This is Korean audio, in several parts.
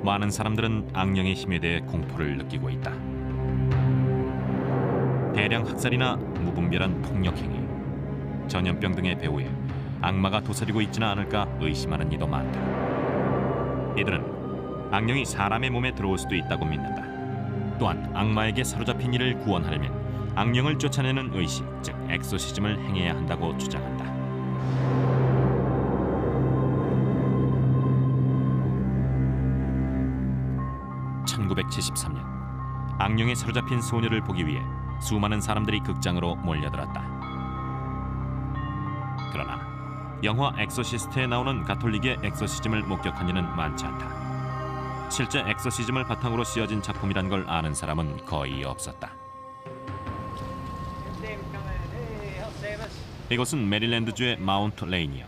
많은 사람들은 악령의 힘에 대해 공포를 느끼고 있다. 대량 학살이나 무분별한 폭력 행위, 전염병 등의 배후에 악마가 도사리고 있지는 않을까 의심하는 이도 많다. 이들은 악령이 사람의 몸에 들어올 수도 있다고 믿는다. 또한 악마에게 사로잡힌 이를 구원하려면 악령을 쫓아내는 의식, 즉 엑소시즘을 행해야 한다고 주장한다. (1973년) 악령에 사로잡힌 소녀를 보기 위해 수많은 사람들이 극장으로 몰려들었다. 그러나 영화 엑소시스트에 나오는 가톨릭의 엑소시즘을 목격한 이는 많지 않다. 실제 엑소시즘을 바탕으로 씌어진 작품이란 걸 아는 사람은 거의 없었다. 이곳은 메릴랜드주의 마운트 레이니어.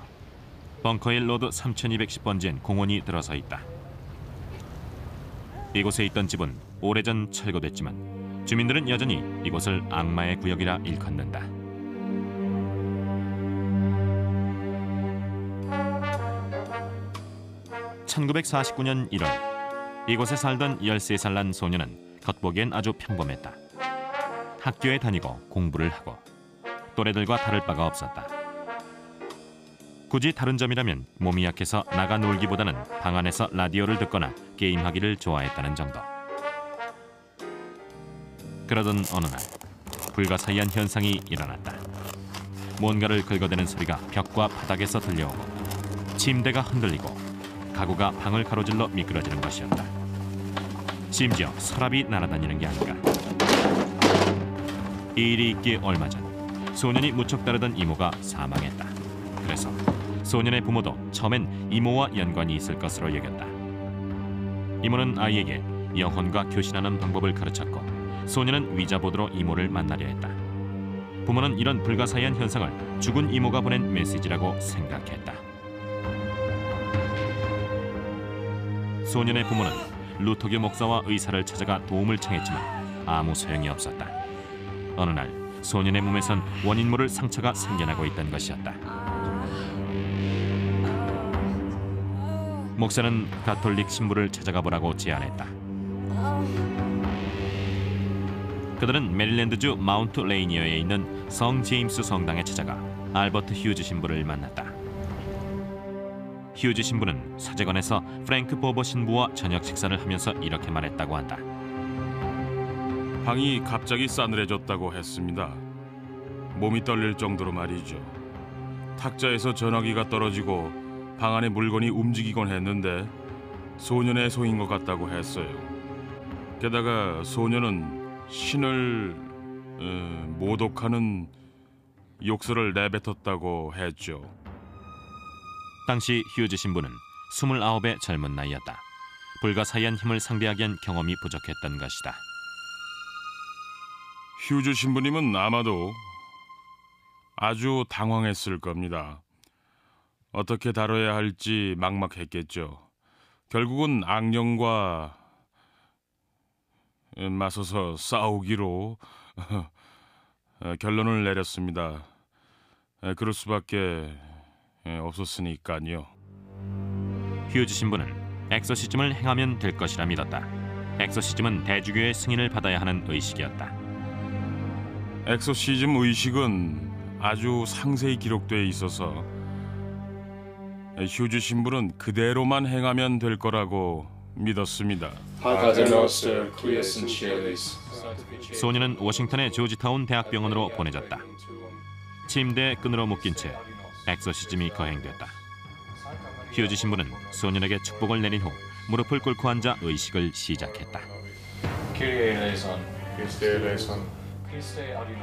벙커힐 로드 3210번지엔 공원이 들어서 있다. 이곳에 있던 집은 오래전 철거됐지만 주민들은 여전히 이곳을 악마의 구역이라 일컫는다. (1949년 1월) 이곳에 살던 13살 난 소녀는 겉보기엔 아주 평범했다. 학교에 다니고 공부를 하고 또래들과 다를 바가 없었다. 굳이 다른 점이라면 몸이 약해서 나가 놀기보다는 방 안에서 라디오를 듣거나 게임하기를 좋아했다는 정도. 그러던 어느 날 불가사의한 현상이 일어났다. 뭔가를 긁어대는 소리가 벽과 바닥에서 들려오고 침대가 흔들리고 가구가 방을 가로질러 미끄러지는 것이었다. 심지어 서랍이 날아다니는 게 아닌가. 이 일이 있기 얼마 전 소년이 무척 따르던 이모가 사망했다. 그래서 소년의 부모도 처음엔 이모와 연관이 있을 것으로 여겼다. 이모는 아이에게 영혼과 교신하는 방법을 가르쳤고 소년은 위자보드로 이모를 만나려 했다. 부모는 이런 불가사의한 현상을 죽은 이모가 보낸 메시지라고 생각했다. 소년의 부모는 루터교 목사와 의사를 찾아가 도움을 청했지만 아무 소용이 없었다. 어느 날 소년의 몸에선 원인 모를 상처가 생겨나고 있던 것이었다. 목사는 가톨릭 신부를 찾아가 보라고 제안했다. 그들은 메릴랜드주 마운트 레이니어에 있는 성 제임스 성당에 찾아가 알버트 휴즈 신부를 만났다. 휴즈 신부는 사제관에서 프랭크 버버 신부와 저녁 식사를 하면서 이렇게 말했다고 한다. 방이 갑자기 싸늘해졌다고 했습니다. 몸이 떨릴 정도로 말이죠. 탁자에서 전화기가 떨어지고 방 안에 물건이 움직이곤 했는데 소년의 소인 것 같다고 했어요. 게다가 소년은 신을 모독하는 욕설을 내뱉었다고 했죠. 당시 휴즈 신부는 29의 젊은 나이였다. 불가사의한 힘을 상대하기엔 경험이 부족했던 것이다. 휴즈 신부님은 아마도 아주 당황했을 겁니다. 어떻게 다뤄야 할지 막막했겠죠. 결국은 악령과 맞서서 싸우기로 결론을 내렸습니다. 그럴 수밖에 없었으니까요. 휴즈 신부는 엑소시즘을 행하면 될 것이라 믿었다. 엑소시즘은 대주교의 승인을 받아야 하는 의식이었다. 엑소시즘 의식은 아주 상세히 기록되어 있어서 휴즈 신부는 그대로만 행하면 될 거라고 믿었습니다. 소년은 워싱턴의 조지타운 대학병원으로 보내졌다. 침대에 끈으로 묶인 채 엑소시즘이 거행됐다. 휴즈 신부는 소년에게 축복을 내린 후 무릎을 꿇고 앉아 의식을 시작했다.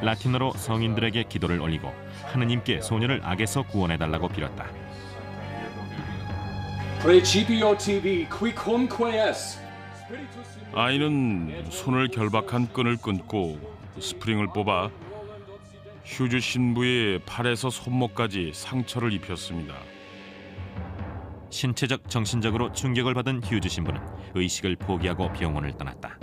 라틴어로 성인들에게 기도를 올리고 하느님께 소년을 악에서 구원해달라고 빌었다. 아이는 손을 결박한 끈을 끊고 스프링을 뽑아 휴즈 신부의 팔에서 손목까지 상처를 입혔습니다. 신체적, 정신적으로 충격을 받은 휴즈 신부는 의식을 포기하고 병원을 떠났다.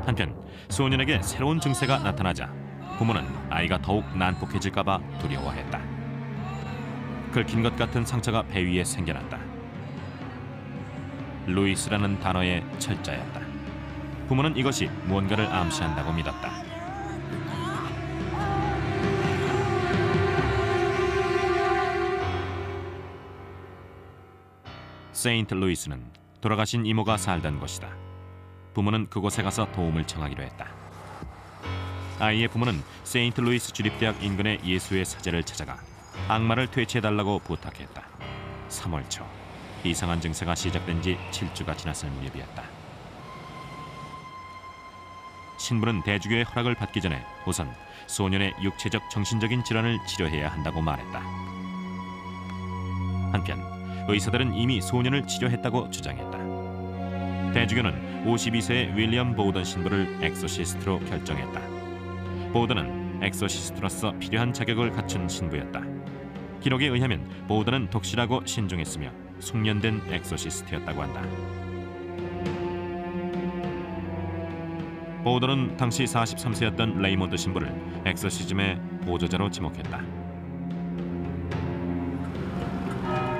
한편 소년에게 새로운 증세가 나타나자 부모는 아이가 더욱 난폭해질까 봐 두려워했다. 긁힌 것 같은 상처가 배 위에 생겨났다. 루이스라는 단어의 철자였다. 부모는 이것이 무언가를 암시한다고 믿었다. 세인트 루이스는 돌아가신 이모가 살던 곳이다. 부모는 그곳에 가서 도움을 청하기로 했다. 아이의 부모는 세인트 루이스 주립대학 인근의 예수의 사제를 찾아가 악마를 퇴치해달라고 부탁했다. 3월 초 이상한 증세가 시작된 지 7주가 지났을 무렵이었다. 신부는 대주교의 허락을 받기 전에 우선 소년의 육체적 정신적인 질환을 치료해야 한다고 말했다. 한편 의사들은 이미 소년을 치료했다고 주장했다. 대주교는 52세의 윌리엄 보우던 신부를 엑소시스트로 결정했다. 보우던은 엑소시스트로서 필요한 자격을 갖춘 신부였다. 기록에 의하면 보우던은 독실하고 신중했으며 숙련된 엑소시스트였다고 한다. 보우던은 당시 43세였던 레이몬드 신부를 엑소시즘의 보조자로 지목했다.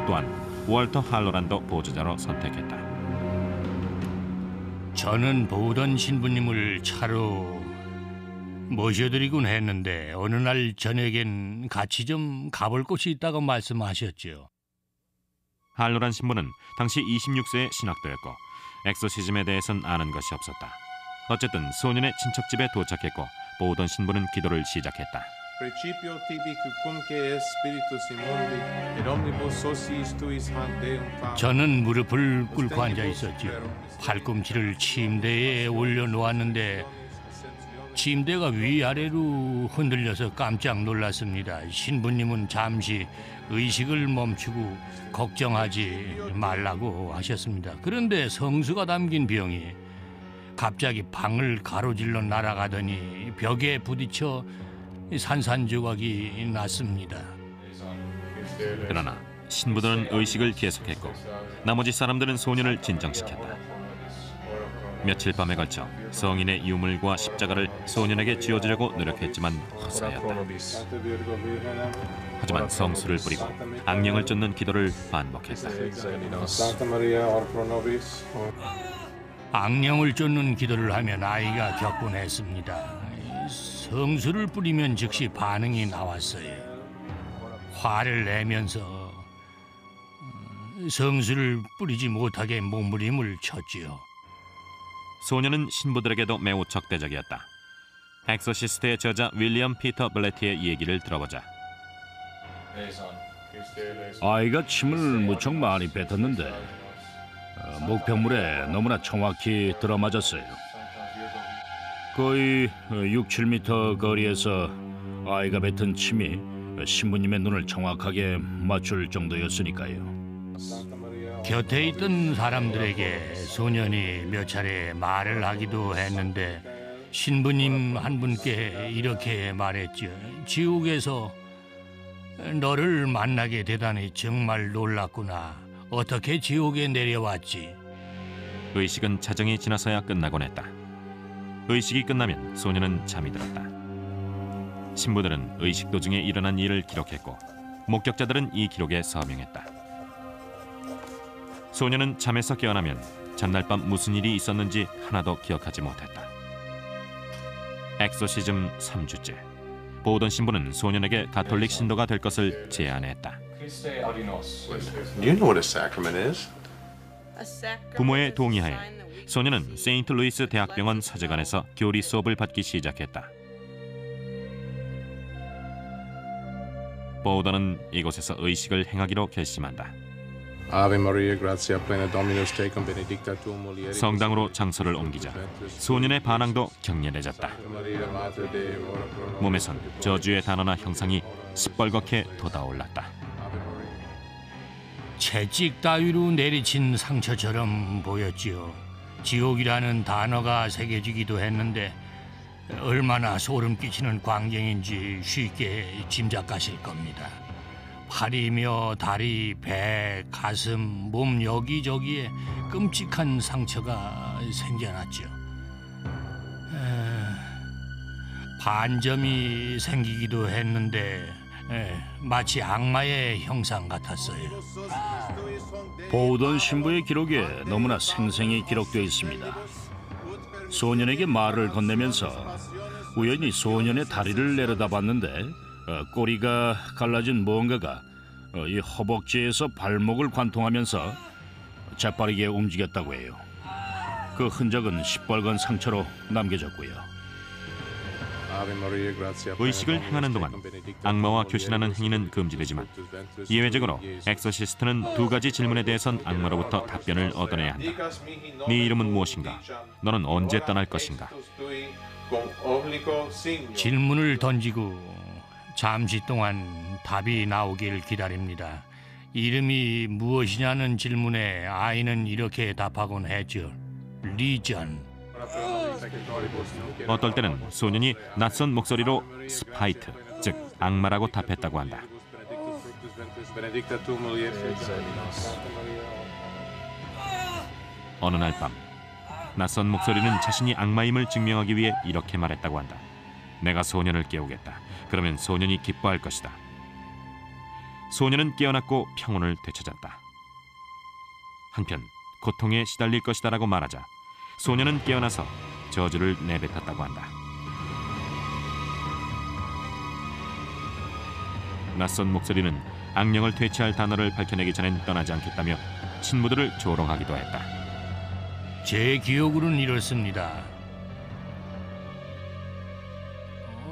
또한 월터 할로란도 보조자로 선택했다. 저는 보던 신부님을 차로 모셔드리곤 했는데 어느 날 저녁엔 같이 좀 가볼 곳이 있다고 말씀하셨죠. 할로란 신부는 당시 26세의 신학도였고 엑소시즘에 대해선 아는 것이 없었다. 어쨌든 소년의 친척집에 도착했고 보우던 신부는 기도를 시작했다. Principio tibi quumque spiritus immundi et omnibus sociis tuis hanc Deum fam. 저는 무릎을 꿇고 앉아 있었죠. 팔꿈치를 침대에 올려놓았는데 침대가 위아래로 흔들려서 깜짝 놀랐습니다. 신부님은 잠시 의식을 멈추고 걱정하지 말라고 하셨습니다. 그런데 성수가 담긴 병이 갑자기 방을 가로질러 날아가더니 벽에 부딪혀 산산조각이 났습니다. 그러나 신부들은 의식을 계속했고 나머지 사람들은 소년을 진정시켰다. 며칠 밤에 걸쳐 성인의 유물과 십자가를 소년에게 쥐어주려고 노력했지만 허사였다. 하지만 성수를 뿌리고 악령을 쫓는 기도를 반복했다. 악령을 쫓는 기도를 하면 아이가 겪곤 했습니다. 성수를 뿌리면 즉시 반응이 나왔어요. 화를 내면서 성수를 뿌리지 못하게 몸부림을 쳤지요. 소년은 신부들에게도 매우 적대적이었다. 엑소시스트의 저자 윌리엄 피터 블레티의 얘기를 들어보자. 아이가 침을 무척 많이 뱉었는데 목표물에 너무나 정확히 들어맞았어요. 거의 6, 7m 거리에서 아이가 뱉은 침이 신부님의 눈을 정확하게 맞출 정도였으니까요. 곁에 있던 사람들에게 소년이 몇 차례 말을 하기도 했는데 신부님 한 분께 이렇게 말했죠. 지옥에서 너를 만나게 되다니 정말 놀랐구나. 어떻게 지옥에 내려왔지? 의식은 자정이 지나서야 끝나곤 했다. 의식이 끝나면 소년은 잠이 들었다. 신부들은 의식 도중에 일어난 일을 기록했고 목격자들은 이 기록에 서명했다. 소년은 잠에서 깨어나면 전날 밤 무슨 일이 있었는지 하나도 기억하지 못했다. 엑소시즘 3주째. 보우던 신부는 소년에게 가톨릭 신도가 될 것을 제안했다. You know what a sacrament is. 부모의 동의하에 소년은 세인트 루이스 대학병원 사제관에서 교리 수업을 받기 시작했다. 보우던은 이곳에서 의식을 행하기로 결심한다. Ave Maria, gratia plena Dominus tecum, benedicta tu mulieribus. 성당으로 장소를 옮기자 소년의 반항도 격렬해졌다. 몸에선 저주의 단어나 형상이 시뻘겋게 돋아올랐다. 채찍 따위로 내리친 상처처럼 보였지요. 지옥이라는 단어가 새겨지기도 했는데 얼마나 소름 끼치는 광경인지 쉽게 짐작하실 겁니다. 팔이며 다리, 배, 가슴, 몸 여기저기에 끔찍한 상처가 생겨났죠. 반점이 생기기도 했는데 마치 악마의 형상 같았어요. 보던 신부의 기록에 너무나 생생히 기록되어 있습니다. 소년에게 말을 건네면서 우연히 소년의 다리를 내려다봤는데 꼬리가 갈라진 무언가가 이 허벅지에서 발목을 관통하면서 재빠르게 움직였다고 해요. 그 흔적은 시뻘건 상처로 남겨졌고요. 의식을 행하는 동안 악마와 교신하는 행위는 금지되지만 예외적으로 엑소시스트는 두 가지 질문에 대해선 악마로부터 답변을 얻어내야 한다. 네 이름은 무엇인가? 너는 언제 떠날 것인가? 질문을 던지고 잠시 동안 답이 나오길 기다립니다. 이름이 무엇이냐는 질문에 아이는 이렇게 답하곤 했죠. 리전. 어떨 때는 소년이 낯선 목소리로 스파이트, 즉 악마라고 답했다고 한다. 어느 날 밤, 낯선 목소리는 자신이 악마임을 증명하기 위해 이렇게 말했다고 한다. 내가 소년을 깨우겠다. 그러면 소년이 기뻐할 것이다. 소년은 깨어났고 평온을 되찾았다. 한편 고통에 시달릴 것이다라고 말하자 소년은 깨어나서 저주를 내뱉었다고 한다. 낯선 목소리는 악령을 퇴치할 단어를 밝혀내기 전엔 떠나지 않겠다며 친구들을 조롱하기도 했다. 제 기억으로는 이렇습니다.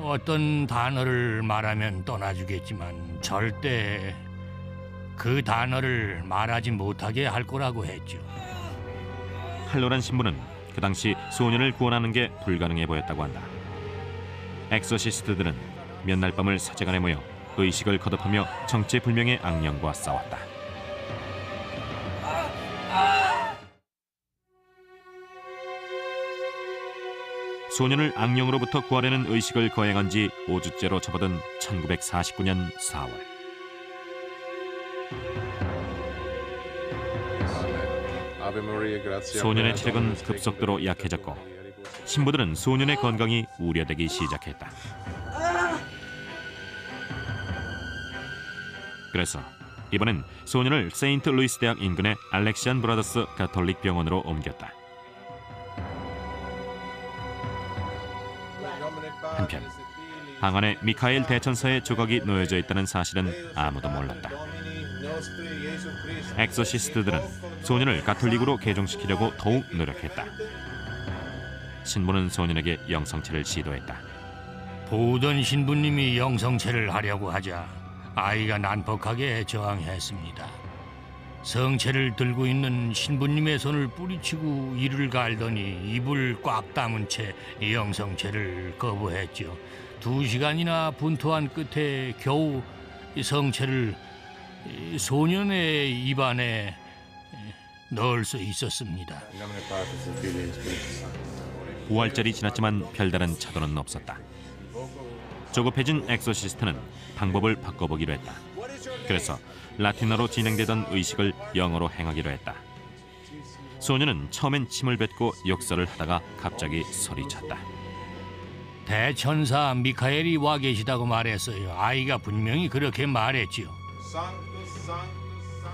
어떤 단어를 말하면 떠나주겠지만 절대 그 단어를 말하지 못하게 할 거라고 했죠. 할로란 신부는 그 당시 소년을 구원하는 게 불가능해 보였다고 한다. 엑소시스트들은 몇 날 밤을 사제간에 모여 의식을 거듭하며 정체불명의 악령과 싸웠다. 소년을 악령으로부터 구하려는 의식을 거행한 지 5주째로 접어든 1949년 4월. 소년의 체력은 급속도로 약해졌고 신부들은 소년의 건강이 우려되기 시작했다. 그래서 이번엔 소년을 세인트 루이스 대학 인근의 알렉시안 브라더스 가톨릭 병원으로 옮겼다. 한편 방 안에 미카엘 대천사의 조각이 놓여져 있다는 사실은 아무도 몰랐다. 엑소시스트들은 소년을 가톨릭으로 개종시키려고 더욱 노력했다. 신부는 소년에게 영성체를 시도했다. 보던 신부님이 영성체를 하려고 하자 아이가 난폭하게 저항했습니다. 성체를 들고 있는 신부님의 손을 뿌리치고 이를 갈더니 입을 꽉 다문 채 영성체를 거부했죠. 2시간이나 분투한 끝에 겨우 성체를 소년의 입안에 넣을 수 있었습니다. 5월절이 지났지만 별다른 차도는 없었다. 조급해진 엑소시스트는 방법을 바꿔보기로 했다. 그래서 라틴어로 진행되던 의식을 영어로 행하기로 했다. 소년은 처음엔 침을 뱉고 욕설을 하다가 갑자기 소리쳤다. 대천사 미카엘이 와 계시다고 말했어요. 아이가 분명히 그렇게 말했지요.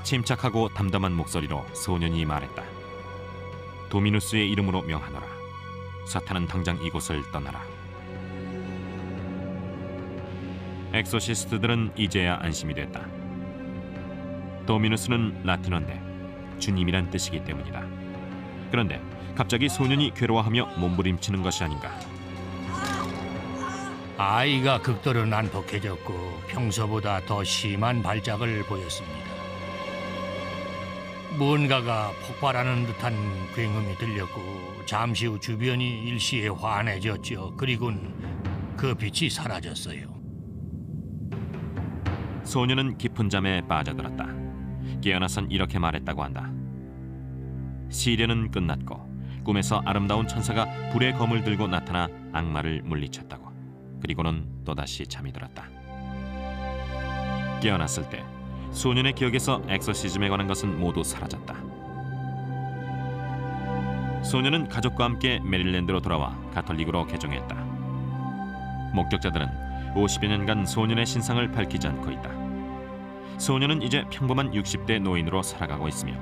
침착하고 담담한 목소리로 소년이 말했다. 도미누스의 이름으로 명하노라. 사탄은 당장 이곳을 떠나라. 엑소시스트들은 이제야 안심이 됐다. 도미누스는 라틴어인데 주님이란 뜻이기 때문이다. 그런데 갑자기 소년이 괴로워하며 몸부림치는 것이 아닌가. 아이가 극도로 난폭해졌고 평소보다 더 심한 발작을 보였습니다. 무언가가 폭발하는 듯한 굉음이 들렸고 잠시 후 주변이 일시에 환해졌죠. 그리고는 그 빛이 사라졌어요. 소년은 깊은 잠에 빠져들었다. 깨어나선 이렇게 말했다고 한다. 시련은 끝났고 꿈에서 아름다운 천사가 불의 검을 들고 나타나 악마를 물리쳤다고. 그리고는 또다시 잠이 들었다. 깨어났을 때 소년의 기억에서 엑소시즘에 관한 것은 모두 사라졌다. 소년은 가족과 함께 메릴랜드로 돌아와 가톨릭으로 개종했다. 목격자들은 50여 년간 소년의 신상을 밝히지 않고 있다. 소년은 이제 평범한 60대 노인으로 살아가고 있으며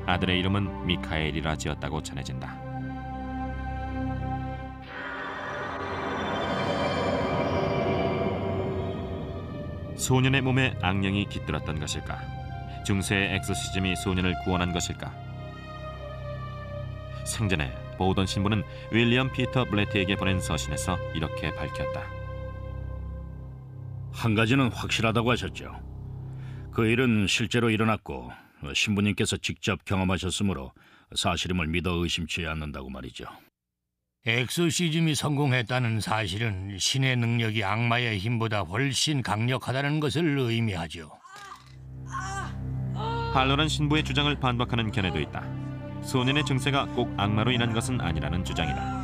아들의 이름은 미카엘이라 지었다고 전해진다. 소년의 몸에 악령이 깃들었던 것일까? 중세의 엑소시즘이 소년을 구원한 것일까? 생전에 보우던 신부는 윌리엄 피터 블레티에게 보낸 서신에서 이렇게 밝혔다. 한 가지는 확실하다고 하셨죠. 그 일은 실제로 일어났고 신부님께서 직접 경험하셨으므로 사실임을 믿어 의심치 않는다고 말이죠. 엑소시즘이 성공했다는 사실은 신의 능력이 악마의 힘보다 훨씬 강력하다는 것을 의미하죠. 할로란 신부의 주장을 반박하는 견해도 있다. 소년의 증세가 꼭 악마로 인한 것은 아니라는 주장이다.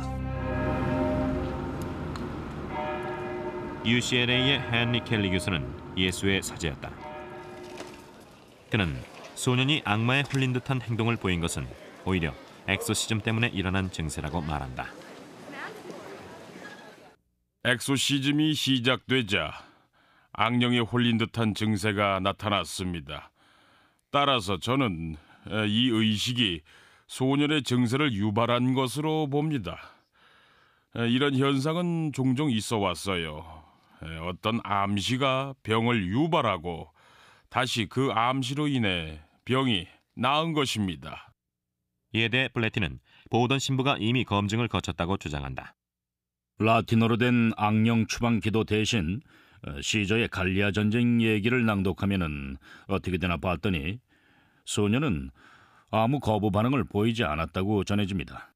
UCLA의 헨리 켈리 교수는 예수의 사제였다. 그는 소년이 악마에 홀린 듯한 행동을 보인 것은 오히려 엑소시즘 때문에 일어난 증세라고 말한다. 엑소시즘이 시작되자 악령에 홀린 듯한 증세가 나타났습니다. 따라서 저는 이 의식이 소년의 증세를 유발한 것으로 봅니다. 이런 현상은 종종 있어 왔어요. 어떤 암시가 병을 유발하고 다시 그 암시로 인해 병이 나은 것입니다. 이에 대해 블레티는 보우던 신부가 이미 검증을 거쳤다고 주장한다. 라틴어로 된 악령 추방 기도 대신 시저의 갈리아 전쟁 얘기를 낭독하면은 어떻게 되나 봤더니 소년은 아무 거부 반응을 보이지 않았다고 전해집니다.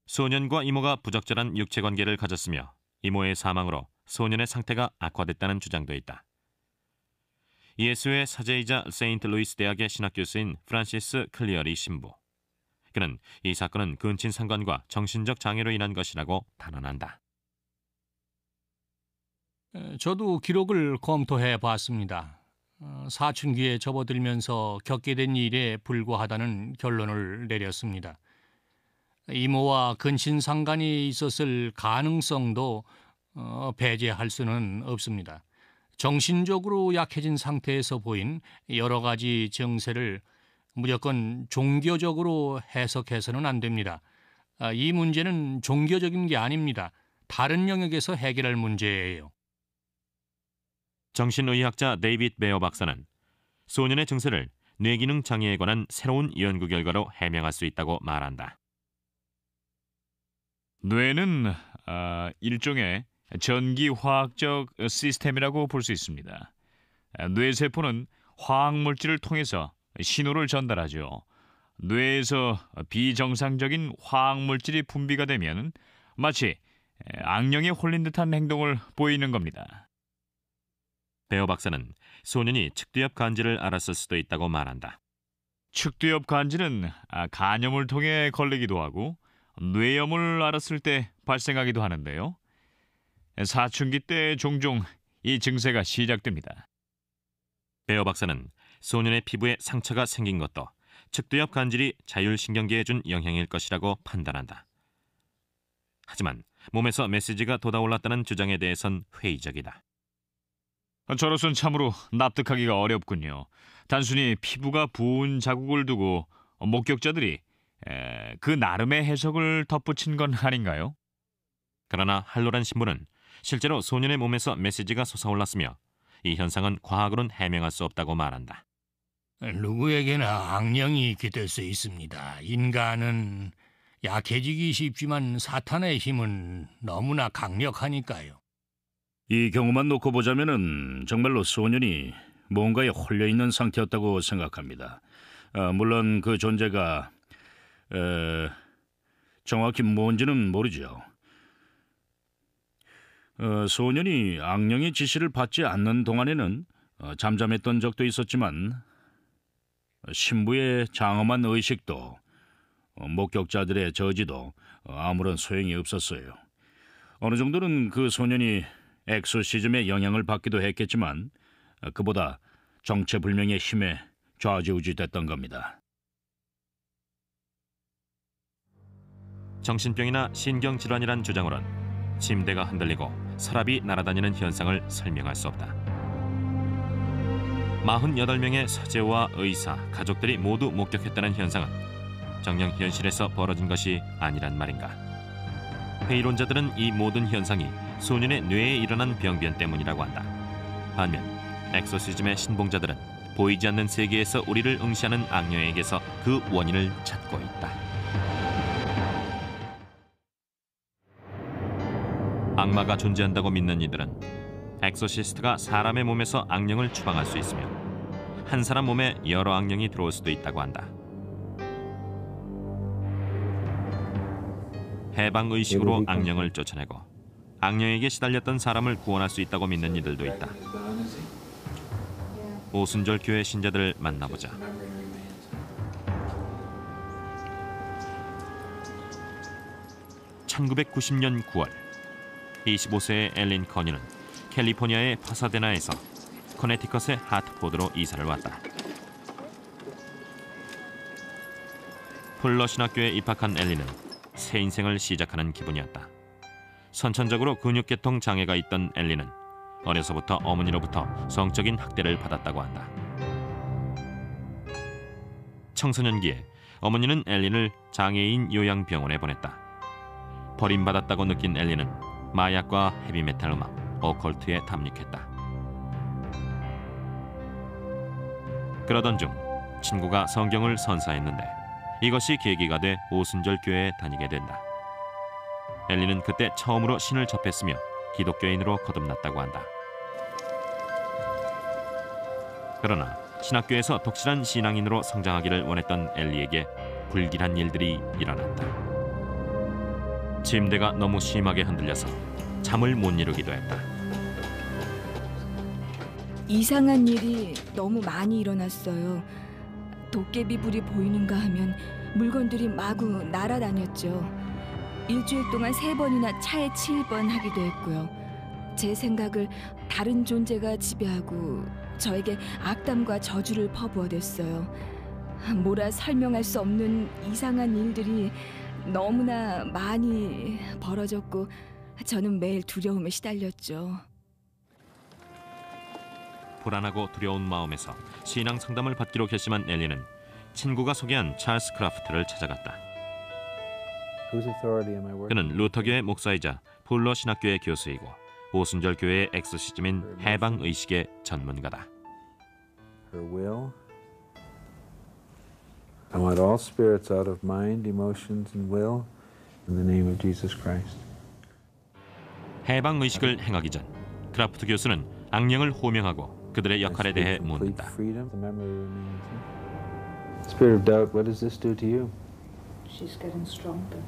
소년과 이모가 부적절한 육체 관계를 가졌으며 이모의 사망으로 소년의 상태가 악화됐다는 주장도 있다. 예수의 사제이자 세인트루이스 대학의 신학 교수인 프란시스 클리어리 신부. 그는 이 사건은 근친 상관과 정신적 장애로 인한 것이라고 단언한다. 저도 기록을 검토해 봤습니다. 사춘기에 접어들면서 겪게 된 일에 불과하다는 결론을 내렸습니다. 이모와 근친 상관이 있었을 가능성도 배제할 수는 없습니다. 정신적으로 약해진 상태에서 보인 여러 가지 증세를 무조건 종교적으로 해석해서는 안 됩니다. 이 문제는 종교적인 게 아닙니다. 다른 영역에서 해결할 문제예요. 정신의학자 데이빗 베어 박사는 소년의 증세를 뇌기능 장애에 관한 새로운 연구 결과로 해명할 수 있다고 말한다. 뇌는 일종의 전기화학적 시스템이라고 볼 수 있습니다. 뇌세포는 화학물질을 통해서 신호를 전달하죠. 뇌에서 비정상적인 화학물질이 분비가 되면 마치 악령에 홀린 듯한 행동을 보이는 겁니다. 베어 박사는 소년이 측두엽 간질을 앓았을 수도 있다고 말한다. 측두엽 간질은 간염을 통해 걸리기도 하고 뇌염을 앓았을 때 발생하기도 하는데요. 사춘기 때 종종 이 증세가 시작됩니다. 베어 박사는 소년의 피부에 상처가 생긴 것도 측두엽 간질이 자율신경계에 준 영향일 것이라고 판단한다. 하지만 몸에서 메시지가 돋아올랐다는 주장에 대해선 회의적이다. 저로선 참으로 납득하기가 어렵군요. 단순히 피부가 부은 자국을 두고 목격자들이 그 나름의 해석을 덧붙인 건 아닌가요? 그러나 할로란 신부는 실제로 소년의 몸에서 메시지가 솟아올랐으며 이 현상은 과학으로는 해명할 수 없다고 말한다. 누구에게나 악령이 깃들 수 있습니다. 인간은 약해지기 쉽지만 사탄의 힘은 너무나 강력하니까요. 이 경우만 놓고 보자면은 정말로 소년이 뭔가에 홀려 있는 상태였다고 생각합니다. 물론 그 존재가 정확히 뭔지는 모르죠. 소년이 악령의 지시를 받지 않는 동안에는 잠잠했던 적도 있었지만 신부의 장엄한 의식도 목격자들의 저지도 아무런 소용이 없었어요. 어느 정도는 그 소년이 엑소시즘의 영향을 받기도 했겠지만 그보다 정체불명의 힘에 좌지우지됐던 겁니다. 정신병이나 신경질환이란 주장으론 침대가 흔들리고 서랍이 날아다니는 현상을 설명할 수 없다. 48명의 서재와 의사, 가족들이 모두 목격했다는 현상은 정녕 현실에서 벌어진 것이 아니란 말인가. 회의론자들은 이 모든 현상이 소년의 뇌에 일어난 병변 때문이라고 한다. 반면 엑소시즘의 신봉자들은 보이지 않는 세계에서 우리를 응시하는 악녀에게서 그 원인을 찾고 있다. 악마가 존재한다고 믿는 이들은 엑소시스트가 사람의 몸에서 악령을 추방할 수 있으며 한 사람 몸에 여러 악령이 들어올 수도 있다고 한다. 해방의식으로 악령을 쫓아내고 악령에게 시달렸던 사람을 구원할 수 있다고 믿는 이들도 있다. 오순절 교회 신자들을 만나보자. (1990년 9월) 25세의 엘린 커니는 캘리포니아의 파사데나에서 커네티컷의 하트포드로 이사를 왔다. 풀러 신학교에 입학한 엘린은 새 인생을 시작하는 기분이었다. 선천적으로 근육계통 장애가 있던 엘린은 어려서부터 어머니로부터 성적인 학대를 받았다고 한다. 청소년기에 어머니는 엘린을 장애인 요양병원에 보냈다. 버림받았다고 느낀 엘린은 마약과 헤비메탈 음악, 오컬트에 탐닉했다. 그러던 중 친구가 성경을 선사했는데 이것이 계기가 돼 오순절 교회에 다니게 된다. 엘린은 그때 처음으로 신을 접했으며 기독교인으로 거듭났다고 한다. 그러나 신학교에서 독실한 신앙인으로 성장하기를 원했던 엘리에게 불길한 일들이 일어났다. 침대가 너무 심하게 흔들려서 잠을 못 이루기도 했다. 이상한 일이 너무 많이 일어났어요. 도깨비 불이 보이는가 하면 물건들이 마구 날아다녔죠. 일주일 동안 3번이나 차에 치일 뻔하기도 했고요. 제 생각을 다른 존재가 지배하고 저에게 악담과 저주를 퍼부어댔어요. 뭐라 설명할 수 없는 이상한 일들이 너무나 많이 벌어졌고 저는 매일 두려움에 시달렸죠. 불안하고 두려운 마음에서 신앙 상담을 받기로 결심한 엘리는 친구가 소개한 찰스 크라프트를 찾아갔다. 그는 루터교의 목사이자 풀러 신학교의 교수이고 오순절 교회의 엑소시즘인 해방의식의 전문가다. Her will. I want all spirits out of mind, emotions, and will in the name of Jesus Christ. 해방의식을 행하기 전 크라프트 교수는 악령을 호명하고 그들의 역할에 대해 묻는다. Spirit of doubt, what does this do to you? She's getting stronger.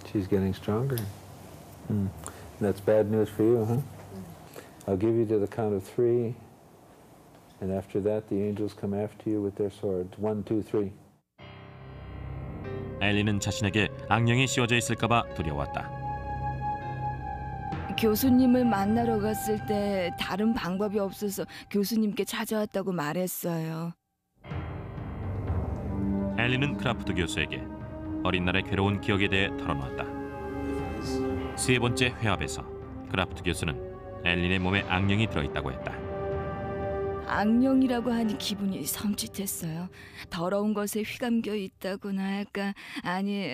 She's getting stronger. That's bad news for you, huh? I'll give you to the count of 3, and after that the angels come after you with their swords. 1, 2, 3. 엘리는 자신에게 악령이 씌워져 있을까봐 두려웠다. 교수님을 만나러 갔을 때 다른 방법이 없어서 교수님께 찾아왔다고 말했어요. 엘리는 크라프트 교수에게 어린 날의 괴로운 기억에 대해 털어놓았다. 3번째 회합에서 크라프트 교수는 엘린의 몸에 악령이 들어있다고 했다. 악령이라고 하니 기분이 섬찟했어요. 더러운 것에 휘감겨 있다고나 할까, 아니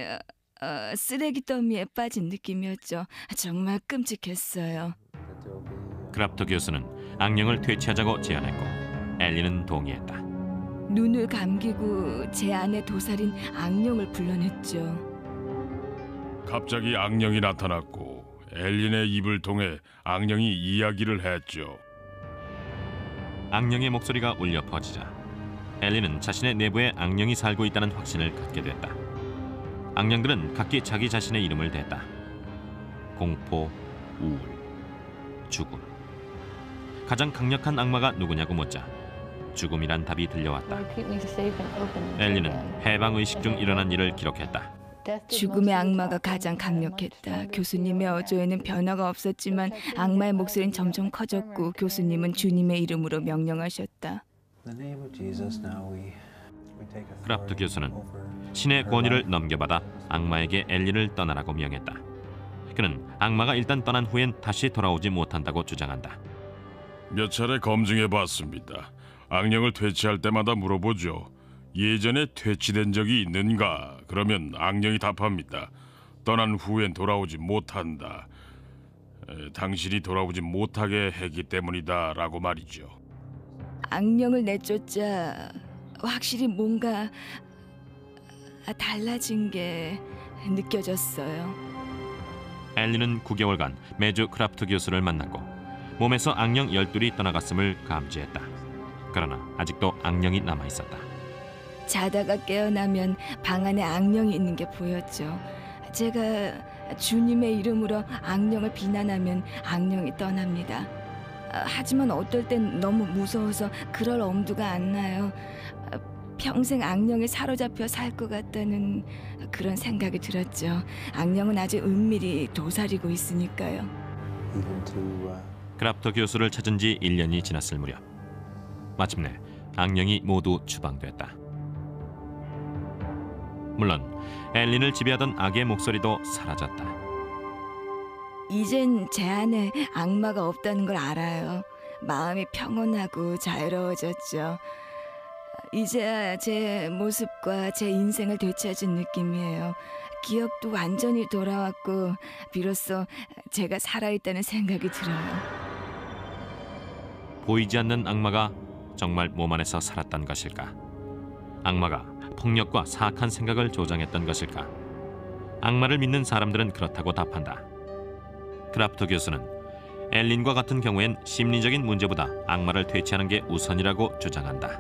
쓰레기 더미에 빠진 느낌이었죠. 정말 끔찍했어요. 크라프트 교수는 악령을 퇴치하자고 제안했고 엘리는 동의했다. 눈을 감기고 제 안에 도살인 악령을 불러냈죠. 갑자기 악령이 나타났고 엘린의 입을 통해 악령이 이야기를 했죠. 악령의 목소리가 울려 퍼지자 엘리는 자신의 내부에 악령이 살고 있다는 확신을 갖게 됐다. 악령들은 각기 자기 자신의 이름을 댔다. 공포, 우울, 죽음. 가장 강력한 악마가 누구냐고 묻자 죽음이란 답이 들려왔다. 엘리는 해방의식 중 일어난 일을 기록했다. 죽음의 악마가 가장 강력했다. 교수님의 어조에는 변화가 없었지만 악마의 목소리는 점점 커졌고 교수님은 주님의 이름으로 명령하셨다. 크라프트 교수는 신의 권위를 넘겨받아 악마에게 엘린을 떠나라고 명했다. 그는 악마가 일단 떠난 후엔 다시 돌아오지 못한다고 주장한다. 몇 차례 검증해봤습니다. 악령을 퇴치할 때마다 물어보죠. 예전에 퇴치된 적이 있는가? 그러면 악령이 답합니다. 떠난 후엔 돌아오지 못한다. 당신이 돌아오지 못하게 했기 때문이다 라고 말이죠. 악령을 내쫓자 확실히 뭔가 달라진 게 느껴졌어요. 엘리는 9개월간 매주 크라프트 교수를 만났고 몸에서 악령 12이 떠나갔음을 감지했다. 그러나 아직도 악령이 남아있었다. 자다가 깨어나면 방 안에 악령이 있는 게 보였죠. 제가 주님의 이름으로 악령을 비난하면 악령이 떠납니다. 하지만 어떨 땐 너무 무서워서 그럴 엄두가 안 나요. 평생 악령에 사로잡혀 살 것 같다는 그런 생각이 들었죠. 악령은 아주 은밀히 도사리고 있으니까요. Even to 크라프트 교수를 찾은 지 1년이 지났을 무렵 마침내 악령이 모두 추방됐다. 물론 엘린을 지배하던 악의 목소리도 사라졌다. 이젠 제 안에 악마가 없다는 걸 알아요. 마음이 평온하고 자유로워졌죠. 이제야 제 모습과 제 인생을 되찾은 느낌이에요. 기억도 완전히 돌아왔고 비로소 제가 살아있다는 생각이 들어요. 보이지 않는 악마가 정말 몸 안에서 살았던 것일까? 악마가 폭력과 사악한 생각을 조장했던 것일까? 악마를 믿는 사람들은 그렇다고 답한다. 크라프트 교수는 엘린과 같은 경우엔 심리적인 문제보다 악마를 퇴치하는 게 우선이라고 주장한다.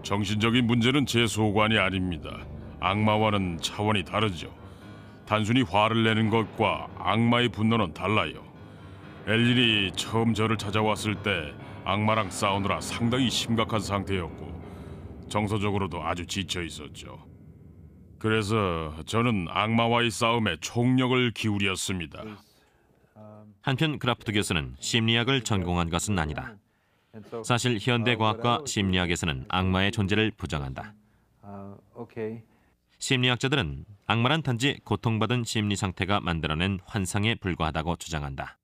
정신적인 문제는 제 소관이 아닙니다. 악마와는 차원이 다르죠. 단순히 화를 내는 것과 악마의 분노는 달라요. 엘린이 처음 저를 찾아왔을 때 악마랑 싸우느라 상당히 심각한 상태였고 정서적으로도 아주 지쳐 있었죠. 그래서 저는 악마와의 싸움에 총력을 기울였습니다. 한편 크라프트 교수는 심리학을 전공한 것은 아니다. 사실 현대 과학과 심리학에서는 악마의 존재를 부정한다. 심리학자들은 악마란 단지 고통받은 심리 상태가 만들어낸 환상에 불과하다고 주장한다.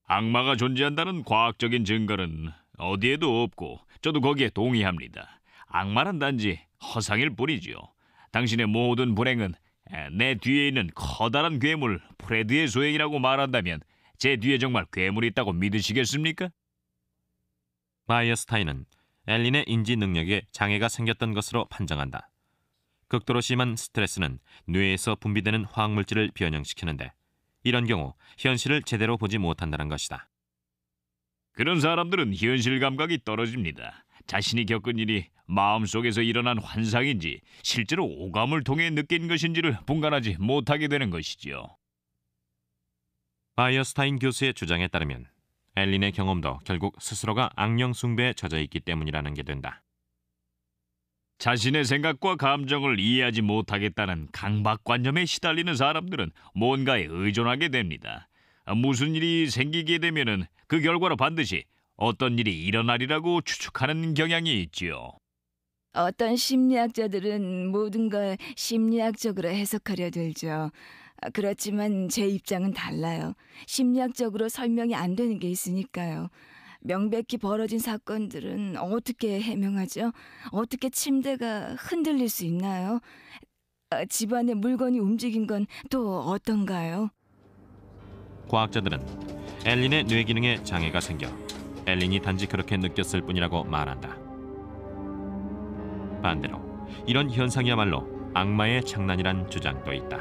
악마가 존재한다는 과학적인 증거는 어디에도 없고 저도 거기에 동의합니다. 악마란 단지 허상일 뿐이죠. 당신의 모든 불행은 내 뒤에 있는 커다란 괴물 프레드의 소행이라고 말한다면 제 뒤에 정말 괴물이 있다고 믿으시겠습니까? 바이어스타인은 엘린의 인지 능력에 장애가 생겼던 것으로 판정한다. 극도로 심한 스트레스는 뇌에서 분비되는 화학물질을 변형시키는데 이런 경우 현실을 제대로 보지 못한다는 것이다. 그런 사람들은 현실 감각이 떨어집니다. 자신이 겪은 일이 마음속에서 일어난 환상인지 실제로 오감을 통해 느낀 것인지를 분간하지 못하게 되는 것이지요. 바이어스타인 교수의 주장에 따르면 엘린의 경험도 결국 스스로가 악령 숭배에 젖어 있기 때문이라는 게 된다. 자신의 생각과 감정을 이해하지 못하겠다는 강박관념에 시달리는 사람들은 뭔가에 의존하게 됩니다. 무슨 일이 생기게 되면은 그 결과로 반드시 어떤 일이 일어나리라고 추측하는 경향이 있지요. 어떤 심리학자들은 모든 걸 심리학적으로 해석하려 들죠. 그렇지만 제 입장은 달라요. 심리학적으로 설명이 안 되는 게 있으니까요. 명백히 벌어진 사건들은 어떻게 해명하죠? 어떻게 침대가 흔들릴 수 있나요? 집안에 물건이 움직인 건 또 어떤가요? 과학자들은 엘린의 뇌 기능에 장애가 생겨 엘린이 단지 그렇게 느꼈을 뿐이라고 말한다. 반대로 이런 현상이야말로 악마의 장난이란 주장도 있다.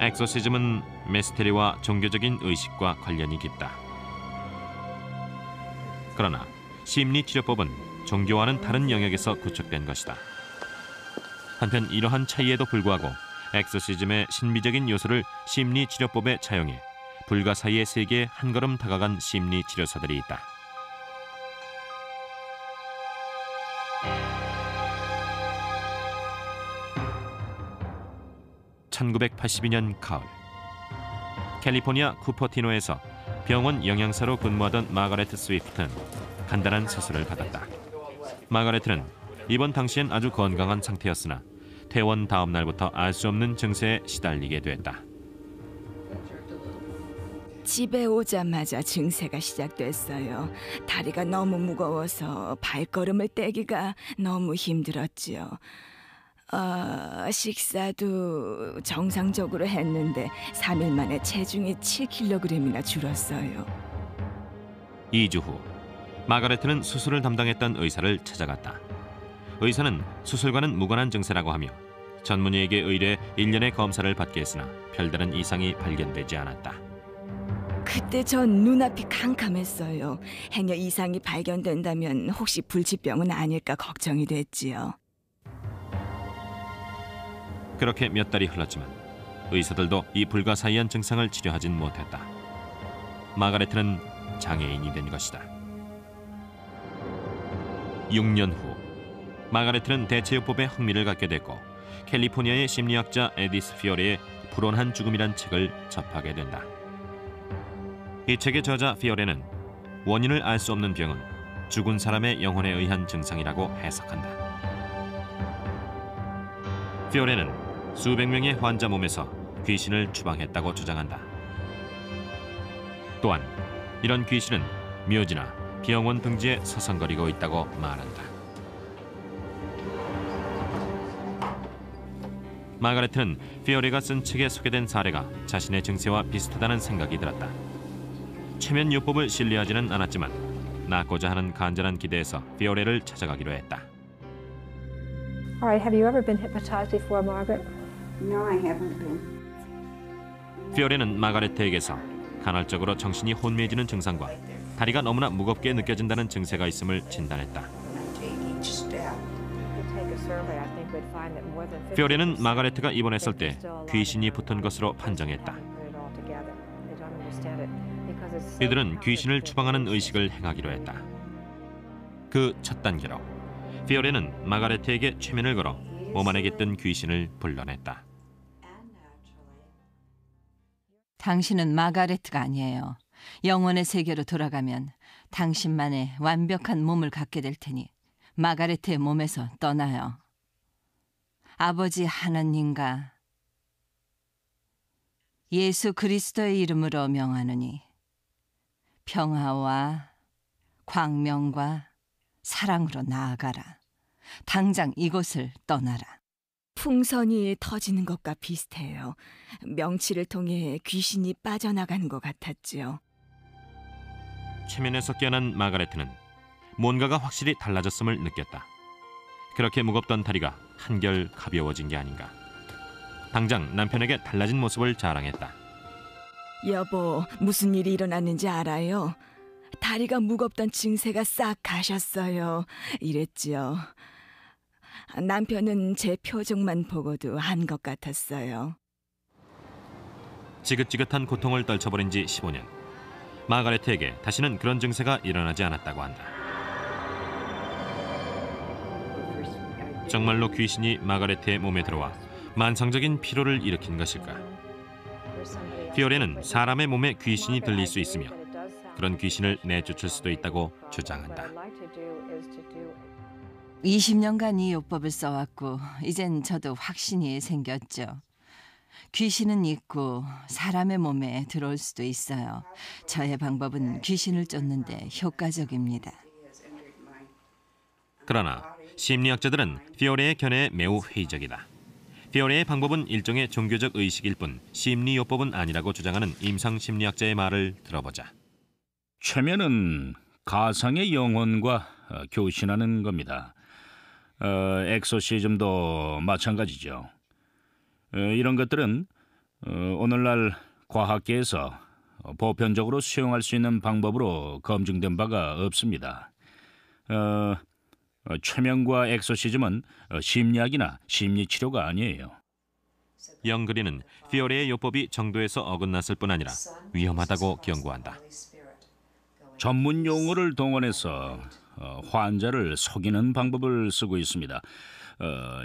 엑소시즘은 미스테리와 종교적인 의식과 관련이 깊다. 그러나 심리치료법은 종교와는 다른 영역에서 구축된 것이다. 한편 이러한 차이에도 불구하고 엑소시즘의 신비적인 요소를 심리치료법에 차용해 불가사의의 세계에 한 걸음 다가간 심리치료사들이 있다. (1982년) 가을 캘리포니아 쿠퍼티노에서 병원 영양사로 근무하던 마가렛 스위프트는 간단한 수술을 받았다. 마가렛은 입원 당시엔 아주 건강한 상태였으나 퇴원 다음 날부터 알 수 없는 증세에 시달리게 됐다. 집에 오자마자 증세가 시작됐어요. 다리가 너무 무거워서 발걸음을 떼기가 너무 힘들었지요. 식사도 정상적으로 했는데 3일 만에 체중이 7kg이나 줄었어요. 2주 후 마가렛은 수술을 담당했던 의사를 찾아갔다. 의사는 수술과는 무관한 증세라고 하며 전문의에게 의뢰해 1년의 검사를 받게 했으나 별다른 이상이 발견되지 않았다. 그때 전 눈앞이 캄캄했어요. 행여 이상이 발견된다면 혹시 불치병은 아닐까 걱정이 됐지요. 그렇게 몇 달이 흘렀지만 의사들도 이 불가사의한 증상을 치료하진 못했다. 마가렛은 장애인이 된 것이다. 6년 후 마가렛은 대체요법에 흥미를 갖게 됐고 캘리포니아의 심리학자 에디스 피오레의 불온한 죽음이란 책을 접하게 된다. 이 책의 저자 피오레는 원인을 알 수 없는 병은 죽은 사람의 영혼에 의한 증상이라고 해석한다. 피오레는 수백 명의 환자 몸에서 귀신을 추방했다고 주장한다. 또한 이런 귀신은 묘지나 병원 등지에 서성거리고 있다고 말한다. 마가렛은 피오레가 쓴 책에 소개된 사례가 자신의 증세와 비슷하다는 생각이 들었다. 최면요법을 신뢰하지는 않았지만 낫고자 하는 간절한 기대에서 피오레를 찾아가기로 했다. Alright, have you ever been hypnotized before, Margaret? No, I haven't been. 피오레는 마가렛에게서 간헐적으로 정신이 혼미해지는 증상과 다리가 너무나 무겁게 느껴진다는 증세가 있음을 진단했다. 피오레는 마가렛가 입원했을 때 귀신이 붙은 것으로 판정했다. 이들은 귀신을 추방하는 의식을 행하기로 했다. 그 첫 단계로 피오레는 마가렛에게 최면을 걸어 몸 안에 깃든 귀신을 불러냈다. 당신은 마가렛가 아니에요. 영혼의 세계로 돌아가면 당신만의 완벽한 몸을 갖게 될 테니 마가렛의 몸에서 떠나요. 아버지 하나님과 예수 그리스도의 이름으로 명하노니 평화와 광명과 사랑으로 나아가라. 당장 이곳을 떠나라. 풍선이 터지는 것과 비슷해요. 명치를 통해 귀신이 빠져나가는 것 같았지요. 최면에서 깨어난 마가렛은 뭔가가 확실히 달라졌음을 느꼈다. 그렇게 무겁던 다리가 한결 가벼워진 게 아닌가. 당장 남편에게 달라진 모습을 자랑했다. 여보, 무슨 일이 일어났는지 알아요? 다리가 무겁던 증세가 싹 가셨어요. 이랬지요. 남편은 제 표정만 보고도 한 것 같았어요. 지긋지긋한 고통을 떨쳐버린 지 15년. 마가렛에게 다시는 그런 증세가 일어나지 않았다고 한다. 정말로 귀신이 마가렛의 몸에 들어와 만성적인 피로를 일으킨 것일까? 피오레는 사람의 몸에 귀신이 들릴 수 있으며 그런 귀신을 내쫓을 수도 있다고 주장한다. 20년간 이 요법을 써왔고 이젠 저도 확신이 생겼죠. 귀신은 있고 사람의 몸에 들어올 수도 있어요. 저의 방법은 귀신을 쫓는데 효과적입니다. 그러나 심리학자들은 피오레의 견해에 매우 회의적이다. 피오레의 방법은 일종의 종교적 의식일 뿐 심리요법은 아니라고 주장하는 임상심리학자의 말을 들어보자. 최면은 가상의 영혼과 교신하는 겁니다. 엑소시즘도 마찬가지죠. 이런 것들은 오늘날 과학계에서 보편적으로 수용할 수 있는 방법으로 검증된 바가 없습니다. 최면과 엑소시즘은 심리학이나 심리치료가 아니에요. 영그리는 피오레의 요법이 정도에서 어긋났을 뿐 아니라 위험하다고 경고한다. 전문 용어를 동원해서 환자를 속이는 방법을 쓰고 있습니다.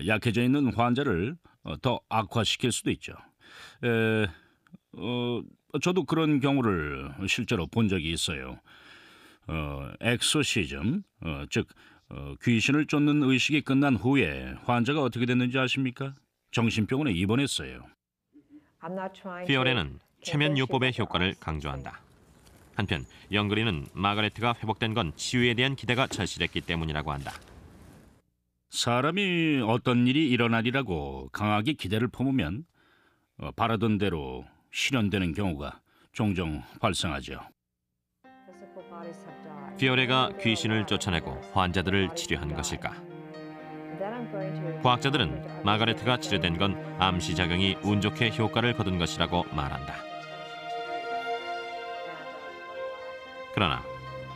약해져 있는 환자를 더 악화시킬 수도 있죠. 저도 그런 경우를 실제로 본 적이 있어요. 엑소시즘, 즉 귀신을 쫓는 의식이 끝난 후에 환자가 어떻게 됐는지 아십니까? 정신병원에 입원했어요. 피오레는 최면요법의 효과를 강조한다. 한편 영그리는 마가레트가 회복된 건 치유에 대한 기대가 절실했기 때문이라고 한다. 사람이 어떤 일이 일어나리라고 강하게 기대를 품으면 바라던 대로 실현되는 경우가 종종 발생하죠. 피오레가 귀신을 쫓아내고 환자들을 치료한 것일까? 과학자들은 마가레트가 치료된 건 암시작용이 운 좋게 효과를 거둔 것이라고 말한다. 그러나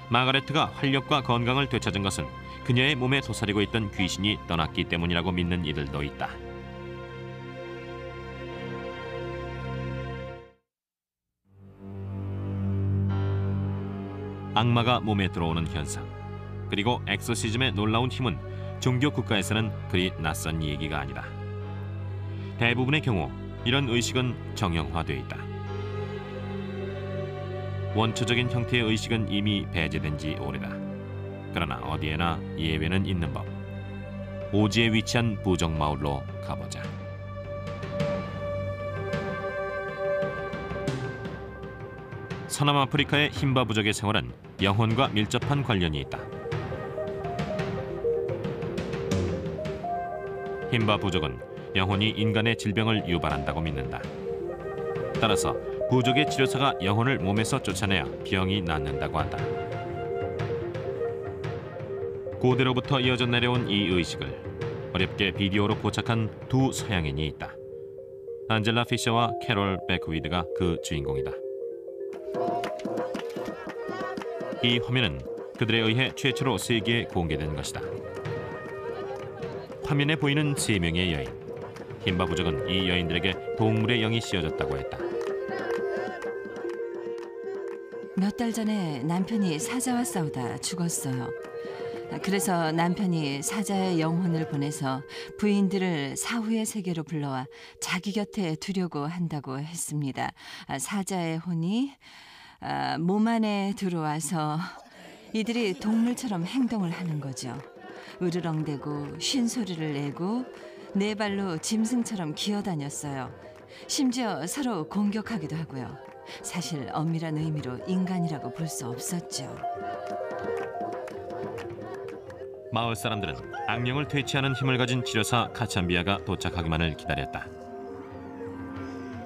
마가레트가 활력과 건강을 되찾은 것은 그녀의 몸에 도사리고 있던 귀신이 떠났기 때문이라고 믿는 이들도 있다. 악마가 몸에 들어오는 현상, 그리고 엑소시즘의 놀라운 힘은 종교 국가에서는 그리 낯선 얘기가 아니다. 대부분의 경우 이런 의식은 정형화되어 있다. 원초적인 형태의 의식은 이미 배제된 지 오래다. 그러나 어디에나 예외는 있는 법. 오지에 위치한 부정마을로 가보자. 서남아프리카의 힌바 부족의 생활은 영혼과 밀접한 관련이 있다. 힌바 부족은 영혼이 인간의 질병을 유발한다고 믿는다. 따라서 부족의 치료사가 영혼을 몸에서 쫓아내야 병이 낫는다고 한다. 고대로부터 이어져 내려온 이 의식을 어렵게 비디오로 포착한 두 서양인이 있다. 안젤라 피셔와 캐롤 베크위드가 그 주인공이다. 이 화면은 그들에 의해 최초로 세계에 공개된 것이다. 화면에 보이는 세 명의 여인. 힌바 부족은 이 여인들에게 동물의 영이 씌워졌다고 했다. 몇 달 전에 남편이 사자와 싸우다 죽었어요. 그래서 남편이 사자의 영혼을 보내서 부인들을 사후의 세계로 불러와 자기 곁에 두려고 한다고 했습니다. 사자의 혼이 몸 안에 들어와서 이들이 동물처럼 행동을 하는 거죠. 으르렁대고 쉰소리를 내고 네 발로 짐승처럼 기어다녔어요. 심지어 서로 공격하기도 하고요. 사실 엄밀한 의미로 인간이라고 볼 수 없었죠. 마을 사람들은 악령을 퇴치하는 힘을 가진 치료사 카찬비아가 도착하기만을 기다렸다.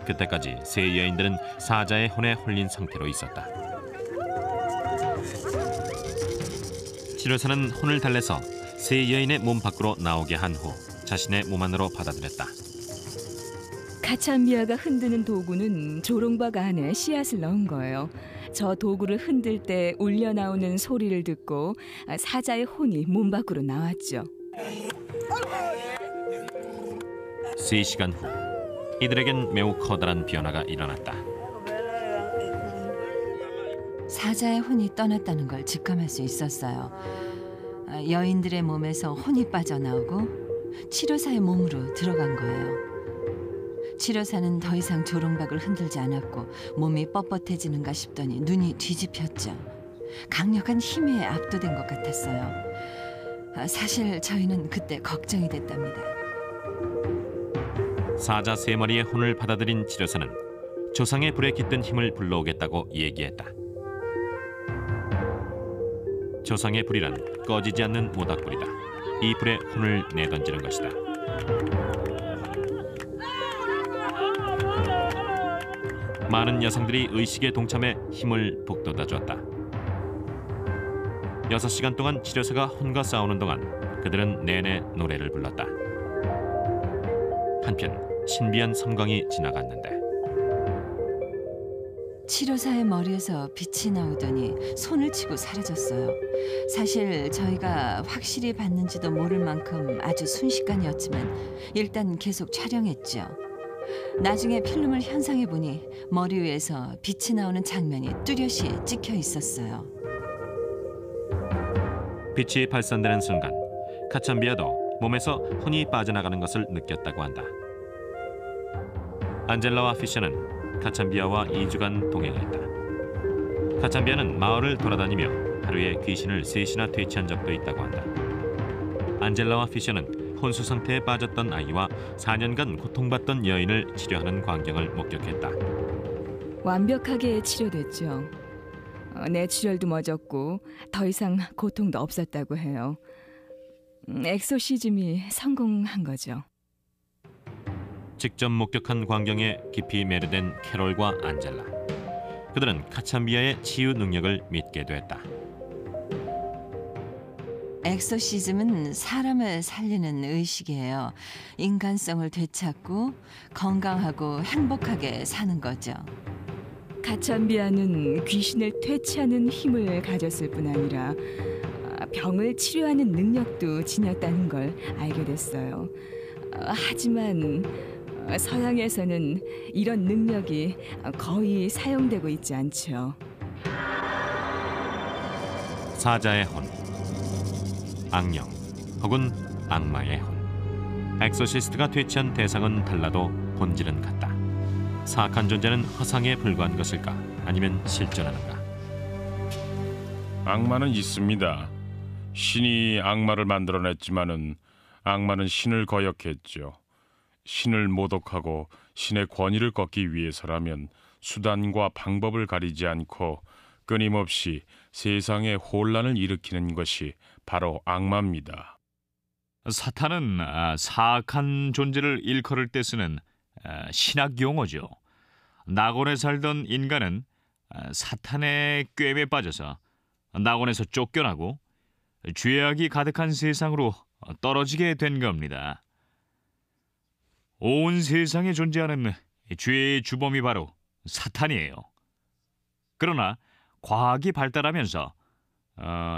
그때까지 세 여인들은 사자의 혼에 홀린 상태로 있었다. 치료사는 혼을 달래서 세 여인의 몸 밖으로 나오게 한 후 자신의 몸 안으로 받아들였다. 카찬비아가 흔드는 도구는 조롱박 안에 씨앗을 넣은 거예요. 저 도구를 흔들 때 울려 나오는 소리를 듣고 사자의 혼이 몸 밖으로 나왔죠. 3시간 후 이들에겐 매우 커다란 변화가 일어났다. 사자의 혼이 떠났다는 걸 직감할 수 있었어요. 여인들의 몸에서 혼이 빠져나오고 치료사의 몸으로 들어간 거예요. 치료사는 더 이상 조롱박을 흔들지 않았고 몸이 뻣뻣해지는가 싶더니 눈이 뒤집혔죠. 강력한 힘에 압도된 것 같았어요. 사실 저희는 그때 걱정이 됐답니다. 사자 3마리의 혼을 받아들인 치료사는 조상의 불에 깃든 힘을 불러오겠다고 얘기했다. 조상의 불이란 꺼지지 않는 모닥불이다. 이 불에 혼을 내던지는 것이다. 많은 여성들이 의식에 동참해 힘을 북돋아 주었다. 6시간 동안 치료사가 혼과 싸우는 동안 그들은 내내 노래를 불렀다. 한편 신비한 섬광이 지나갔는데 치료사의 머리에서 빛이 나오더니 손을 치고 사라졌어요. 사실 저희가 확실히 봤는지도 모를 만큼 아주 순식간이었지만 일단 계속 촬영했죠. 나중에 필름을 현상해 보니 머리 위에서 빛이 나오는 장면이 뚜렷이 찍혀 있었어요. 빛이 발산되는 순간 카찬비아도 몸에서 혼이 빠져나가는 것을 느꼈다고 한다. 안젤라와 피셔는 카찬비아와 2주간 동행했다. 카찬비아는 마을을 돌아다니며 하루에 귀신을 3시나 퇴치한 적도 있다고 한다. 안젤라와 피셔는 혼수 상태에 빠졌던 아이와 4년간 고통받던 여인을 치료하는 광경을 목격했다. 완벽하게 치료됐죠. 뇌출혈도 멎었고 더 이상 고통도 없었다고 해요. 엑소시즘이 성공한 거죠. 직접 목격한 광경에 깊이 매료된 캐롤과 안젤라. 그들은 카찬비아의 치유 능력을 믿게 됐다. 엑소시즘은 사람을 살리는 의식이에요. 인간성을 되찾고 건강하고 행복하게 사는 거죠. 카찬비아는 귀신을 퇴치하는 힘을 가졌을 뿐 아니라 병을 치료하는 능력도 지녔다는 걸 알게 됐어요. 하지만 서양에서는 이런 능력이 거의 사용되고 있지 않죠. 사자의 혼, 악령 혹은 악마의 혼. 엑소시스트가 퇴치한 대상은 달라도 본질은 같다. 사악한 존재는 허상에 불과한 것일까? 아니면 실존하는가? 악마는 있습니다. 신이 악마를 만들어냈지만은 악마는 신을 거역했죠. 신을 모독하고 신의 권위를 꺾기 위해서라면 수단과 방법을 가리지 않고 끊임없이 세상에 혼란을 일으키는 것이 바로 악마입니다. 사탄은 사악한 존재를 일컬을 때 쓰는 신학 용어죠. 낙원에 살던 인간은 사탄의 꾀에 빠져서 낙원에서 쫓겨나고 죄악이 가득한 세상으로 떨어지게 된 겁니다. 온 세상에 존재하는 죄의 주범이 바로 사탄이에요. 그러나 과학이 발달하면서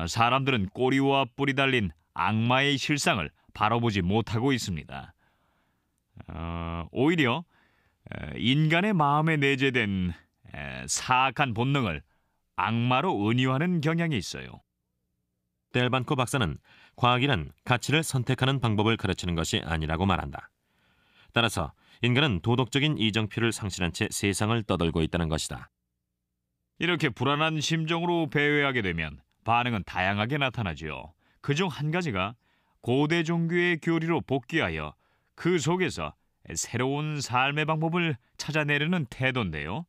사람들은 꼬리와 뿔이 달린 악마의 실상을 바로 보지 못하고 있습니다. 오히려 인간의 마음에 내재된 사악한 본능을 악마로 은유하는 경향이 있어요. 델반코 박사는 과학이란 가치를 선택하는 방법을 가르치는 것이 아니라고 말한다. 따라서 인간은 도덕적인 이정표를 상실한 채 세상을 떠돌고 있다는 것이다. 이렇게 불안한 심정으로 배회하게 되면 반응은 다양하게 나타나지요. 그중 한 가지가 고대 종교의 교리로 복귀하여 그 속에서 새로운 삶의 방법을 찾아내려는 태도인데요.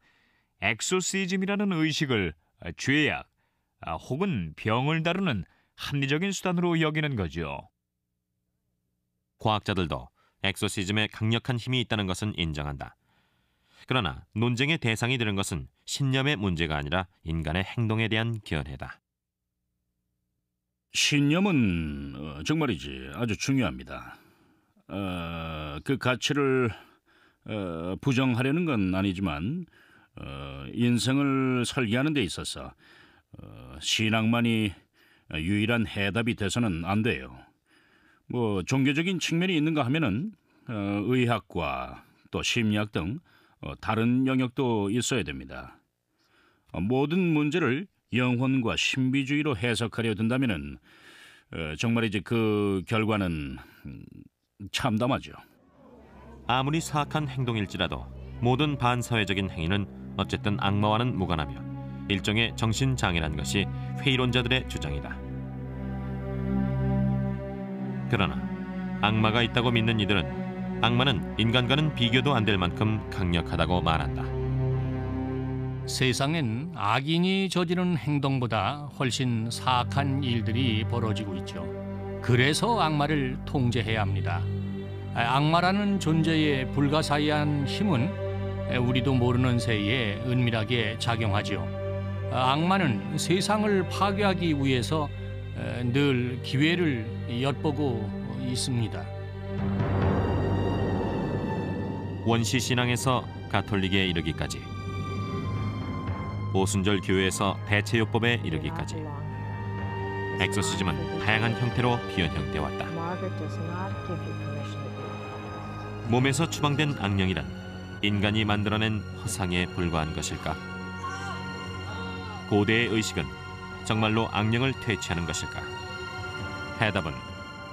엑소시즘이라는 의식을 죄악 혹은 병을 다루는 합리적인 수단으로 여기는 거죠. 과학자들도 엑소시즘에 강력한 힘이 있다는 것은 인정한다. 그러나 논쟁의 대상이 되는 것은 신념의 문제가 아니라 인간의 행동에 대한 견해다. 신념은 정말이지 아주 중요합니다. 그 가치를 부정하려는 건 아니지만 인생을 설계하는 데 있어서 신앙만이 유일한 해답이 돼서는 안 돼요. 뭐 종교적인 측면이 있는가 하면은 의학과 또 심리학 등 다른 영역도 있어야 됩니다. 모든 문제를 영혼과 신비주의로 해석하려 든다면은 정말이지 그 결과는 참담하죠. 아무리 사악한 행동일지라도 모든 반사회적인 행위는 어쨌든 악마와는 무관하며 일종의 정신장애라는 것이 회의론자들의 주장이다. 그러나 악마가 있다고 믿는 이들은 악마는 인간과는 비교도 안 될 만큼 강력하다고 말한다. 세상엔 악인이 저지른 행동보다 훨씬 사악한 일들이 벌어지고 있죠. 그래서 악마를 통제해야 합니다. 악마라는 존재의 불가사의한 힘은 우리도 모르는 새에 은밀하게 작용하죠. 악마는 세상을 파괴하기 위해서 늘 기회를 엿보고 있습니다. 원시 신앙에서 가톨릭에 이르기까지, 오순절 교회에서 대체요법에 이르기까지 엑소시즘은 다양한 형태로 변형되어 왔다. 몸에서 추방된 악령이란 인간이 만들어낸 허상에 불과한 것일까? 고대의 의식은 정말로 악령을 퇴치하는 것일까? 해답은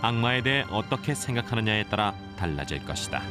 악마에 대해 어떻게 생각하느냐에 따라 달라질 것이다.